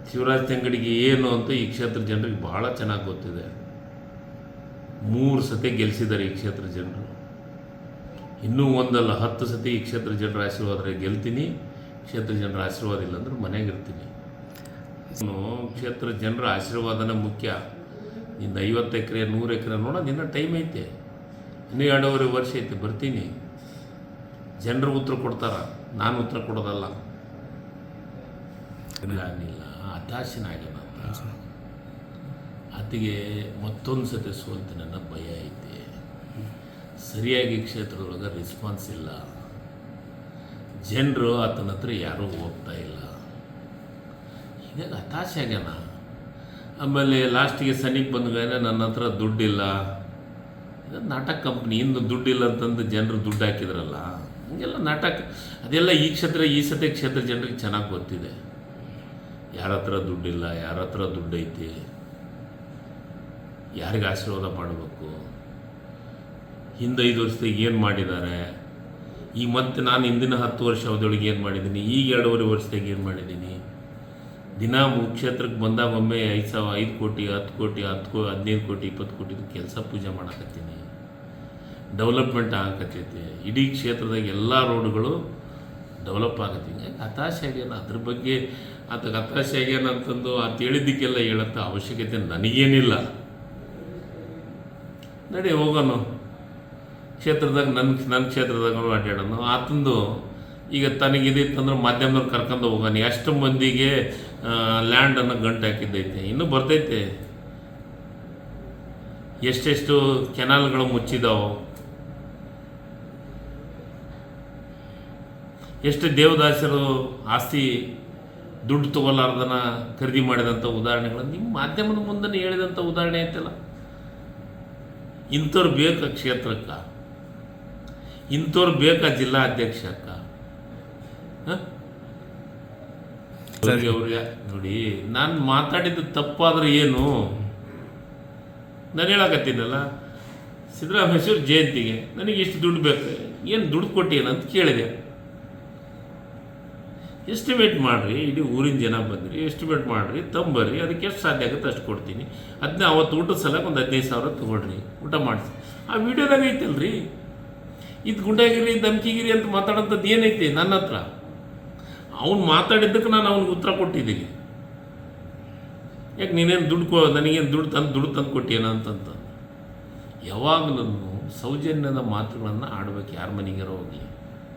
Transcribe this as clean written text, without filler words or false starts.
ಶಿವರಾಜ್ ತಂಗಡಿಗೆ ಏನು ಅಂತ ಈ ಕ್ಷೇತ್ರ ಜನರಿಗೆ ಭಾಳ ಚೆನ್ನಾಗಿ ಗೊತ್ತಿದೆ. 3 ಸತಿ ಗೆಲ್ಲಿಸಿದ್ದಾರೆ ಈ ಕ್ಷೇತ್ರ ಜನರು. ಇನ್ನೂ ಒಂದಲ್ಲ 10 ಸತಿ ಈ ಕ್ಷೇತ್ರ ಜನರ ಆಶೀರ್ವಾದ ಗೆಲ್ತೀನಿ. ಕ್ಷೇತ್ರ ಜನರ ಆಶೀರ್ವಾದ ಇಲ್ಲ ಅಂದ್ರೆ ಮನೆಗಿರ್ತೀನಿ. ಕ್ಷೇತ್ರ ಜನರ ಆಶೀರ್ವಾದನೇ ಮುಖ್ಯ. ನಿಂದು 50 ಎಕರೆ 100 ಎಕರೆ ನೋಡೋದು ಇನ್ನೂ ಟೈಮ್ ಐತೆ. ಇನ್ನೂ 2.5 ವರ್ಷ ಐತೆ. ಬರ್ತೀನಿ. ಜನರು ಉತ್ತರ ಕೊಡ್ತಾರ, ನಾನು ಉತ್ತರ ಕೊಡೋದಲ್ಲ. ಏನಿಲ್ಲ, ಹತಾಶನಾಗ್ಯಾನ. ಆತಗೆ ಮತ್ತೊಂದು ಸತಿ ಸೋಲ್ತೀನಿ ಅನ್ನೋ ಭಯ ಐತೆ. ಸರಿಯಾಗಿ ಕ್ಷೇತ್ರದೊಳಗೆ ರೆಸ್ಪಾನ್ಸ್ ಇಲ್ಲ. ಜನರು ಆತನ ಹತ್ರ ಯಾರೂ ಹೋಗ್ತಾ ಇಲ್ಲ. ಹೀಗಾಗಿ ಹತಾಶೆ ಆಗ್ಯಾನ. ಆಮೇಲೆ ಲಾಸ್ಟಿಗೆ ಸನಿಗೆ ಬಂದ್ಗಾನೆ ನನ್ನ ಹತ್ರ ದುಡ್ಡಿಲ್ಲ. ನಾಟಕ ಕಂಪ್ನಿ ಇಂದು ದುಡ್ಡಿಲ್ಲ ಅಂತಂದು ಜನರು ದುಡ್ಡು ಹಾಕಿದ್ರಲ್ಲ, ಹೀಗೆಲ್ಲ ನಾಟಕ. ಅದೆಲ್ಲ ಈ ಸತಿ ಕ್ಷೇತ್ರ ಜನರಿಗೆ ಚೆನ್ನಾಗಿ ಗೊತ್ತಿದೆ. ಯಾರ ಹತ್ರ ದುಡ್ಡಿಲ್ಲ, ಯಾರ ಹತ್ರ ದುಡ್ಡು ಐತಿ, ಯಾರಿಗೆ ಆಶೀರ್ವಾದ ಮಾಡಬೇಕು, ಹಿಂದೆ 5 ವರ್ಷದಾಗ ಏನು ಮಾಡಿದ್ದಾರೆ, ಈಗ ಮತ್ತೆ ನಾನು ಹಿಂದಿನ 10 ವರ್ಷ ಅವಧಿಯೊಳಗೆ ಏನು ಮಾಡಿದ್ದೀನಿ, ಈಗ 2.5 ವರ್ಷದಾಗ ಏನು ಮಾಡಿದ್ದೀನಿ. ದಿನ ಕ್ಷೇತ್ರಕ್ಕೆ ಬಂದಾಗ ಒಮ್ಮೆ 5 ಕೋಟಿ 10 ಕೋಟಿ 15 ಕೋಟಿ 20 ಕೋಟಿ ಕೆಲಸ ಪೂಜೆ ಮಾಡಕತ್ತೀನಿ. ಡೆವಲಪ್ಮೆಂಟ್ ಆಗಕತ್ತೈತಿ. ಇಡೀ ಕ್ಷೇತ್ರದಾಗ ಎಲ್ಲ ರೋಡ್ಗಳು ಡೆವಲಪ್ ಆಗತ್ತೆ. ಹಿಂಗಾಗಿ ಹತಾಶೆ ಆಗ್ಯಾನ. ಅದ್ರ ಬಗ್ಗೆ ಆತಗೆ ಹತಾಶೆ ಆಗ್ಯಾನ ಅಂತಂದು ಆತ ಹೇಳಿದ್ದಕ್ಕೆಲ್ಲ ಹೇಳತ್ತ ಅವಶ್ಯಕತೆ ನನಗೇನಿಲ್ಲ. ನಡಿ ಹೋಗೋಣ ಕ್ಷೇತ್ರದಾಗ, ನನ್ನ ಕ್ಷೇತ್ರದಾಗ ಅಡ್ಡಾಡೋಣ. ಆತಂದು ಈಗ ತನಗಿದಿತ್ತಂದ್ರೆ ಮಾಧ್ಯಮದವ್ರು ಕರ್ಕೊಂಡು ಹೋಗೋಣ. ಎಷ್ಟು ಮಂದಿಗೆ ಲ್ಯಾಂಡನ್ನು ಗಂಟು ಹಾಕಿದ್ದೈತೆ, ಇನ್ನೂ ಬರ್ತೈತೆ. ಎಷ್ಟೆಷ್ಟು ಕೆನಾಲ್ಗಳು ಮುಚ್ಚಿದಾವೆ, ಎಷ್ಟು ದೇವದಾಸರು ಆಸ್ತಿ ದುಡ್ಡು ತೊಗೊಲಾರ್ದನ ಖರೀದಿ ಮಾಡಿದಂಥ ಉದಾಹರಣೆಗಳು ನಿಮ್ಮ ಮಾಧ್ಯಮದ ಮುಂದೆ ಹೇಳಿದಂಥ ಉದಾಹರಣೆ ಐತಲ್ಲ. ಇಂಥವ್ರು ಬೇಕಾ ಕ್ಷೇತ್ರಕ್ಕೆ, ಇಂಥವ್ರು ಬೇಕಾ ಜಿಲ್ಲಾ ಅಧ್ಯಕ್ಷಕ್ಕೆ? ಅವ್ರಿಗೆ ನೋಡಿ, ನಾನು ಮಾತಾಡಿದ್ದು ತಪ್ಪಾದ್ರೆ ಏನು, ನಾನು ಹೇಳಕತ್ತೀನಲ್ಲ. ಸಿದ್ದರಾಮೇಶ್ವರ ಜಯಂತಿಗೆ ನನಗೆ ಇಷ್ಟು ದುಡ್ಡು ಬೇಕು, ಏನು ದುಡ್ಡು ಕೊಟ್ಟೇನಂತ ಕೇಳಿದೆ. ಎಸ್ಟಿಮೇಟ್ ಮಾಡಿರಿ, ಇಡೀ ಊರಿನ ಜನ ಬಂದಿರಿ, ಎಸ್ಟಿಮೇಟ್ ಮಾಡಿರಿ, ತಂಬರ್ರಿ, ಅದಕ್ಕೆ ಎಷ್ಟು ಸಾಧ್ಯ ಆಗುತ್ತೆ ಅಷ್ಟು ಕೊಡ್ತೀನಿ. ಅದನ್ನ ಅವತ್ತು ಊಟದ ಸಲಕ್ಕೆ ಒಂದು 15,000 ತೊಗೊಳ್ರಿ, ಊಟ ಮಾಡಿಸಿ. ಆ ವಿಡಿಯೋದಾಗ ಐತಲ್ರಿ, ಇದು ಗುಂಡಾಗಿರಿ ಧಮ್ಕಿಗಿರಿ ಅಂತ ಮಾತಾಡೋಂಥದ್ದು ಏನೈತಿ ನನ್ನ ಹತ್ರ. ಅವ್ನು ಮಾತಾಡಿದ್ದಕ್ಕೆ ನಾನು ಅವ್ನಿಗೆ ಉತ್ತರ ಕೊಟ್ಟಿದ್ದೀನಿ. ಯಾಕೆ ನೀನೇನು ನನಗೇನು ದುಡ್ಡು ತಂದು ಕೊಟ್ಟೇನ ಅಂತಂತ. ಯಾವಾಗಲೂ ಸೌಜನ್ಯದ ಮಾತುಗಳನ್ನು ಆಡ್ಬೇಕು. ಯಾರ ಮನೆಗಾರ ಹೋಗಿ